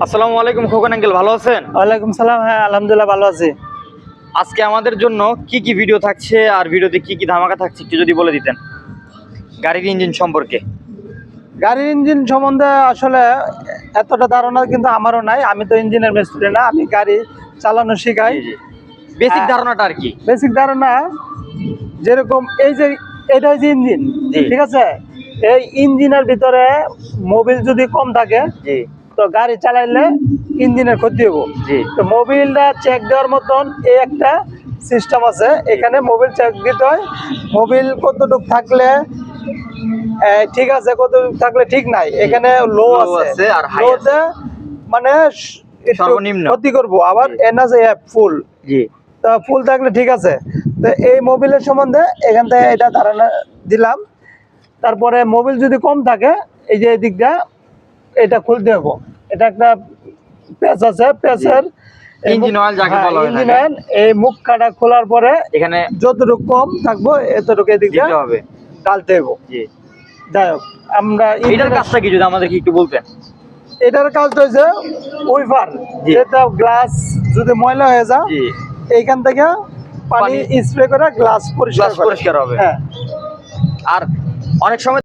আসসালামু আলাইকুম খোকন আঙ্কেল, ভালো আছেন? ওয়ালাইকুম সালাম। হ্যাঁ, আলহামদুলিল্লাহ ভালো আছি। আজকে আমাদের জন্য কি কি ভিডিও থাকছে আর ভিডিওতে কি কি ধামাকা থাকছে একটু যদি বলে দিতেন গাড়ির ইঞ্জিন সম্পর্কে। গাড়ির ইঞ্জিন সম্বন্ধে আসলে এতটা ধারণা কিন্তু আমারও নাই। আমি তো ইঞ্জিনের মিস্ত্রি না, আমি গাড়ি চালানো শিখাই। বেসিক ধারণাটা আর কি। বেসিক ধারণা যেরকম এই যে এটা হচ্ছে ইঞ্জিন, জি। ঠিক আছে। এই ইঞ্জিনের ভিতরে মোবিল যদি কম থাকে জি তো গাড়ি চালাইলে ইঞ্জিনের ক্ষতি হবো। জি তো মোবিলটা চেক দেওয়ার মতন এই একটা সিস্টেম আছে, এখানে মোবিল চেক দিতে হয়। মোবিল কতটুক থাকলে ঠিক আছে, কতটুক থাকলে ঠিক নাই। এখানে লো আছে আর হাই লোতে মানে একটু সর্বনিম্ন ক্ষতি করবো, আবার এন আছে ফুল। জি তো ফুল থাকলে ঠিক আছে। তো এই মোবিলের সম্বন্ধে এখান থেকে এটা ধারণা দিলাম। তারপরে মোবিল যদি কম থাকে, এই যে এই দিকটা এটা খুলতে হবে। এটা একটা প্যাচ আছে, প্যাচের ইঞ্জিন অয়েল যাকে বলা হয় ইঞ্জিন অয়েল, এই মুখ কাটা খোলার পরে এখানে যতটুকু কম থাকবো এতটুকু এদিক দিয়ে দিতে হবে। ডালতে হবে। জি, যাই হোক, আমরা এটার কাজটা কি যদি আমাদেরকে একটু বলতেন। এটার কাজ হয়েছে উইফার, জি। যেটা গ্লাস যদি ময়লা হয়ে যায় জি, এইখান থেকে পানি স্প্রে করে গ্লাস গ্লাস পরিষ্কার পরিষ্কার হবে। হ্যাঁ। আর অনেক সময়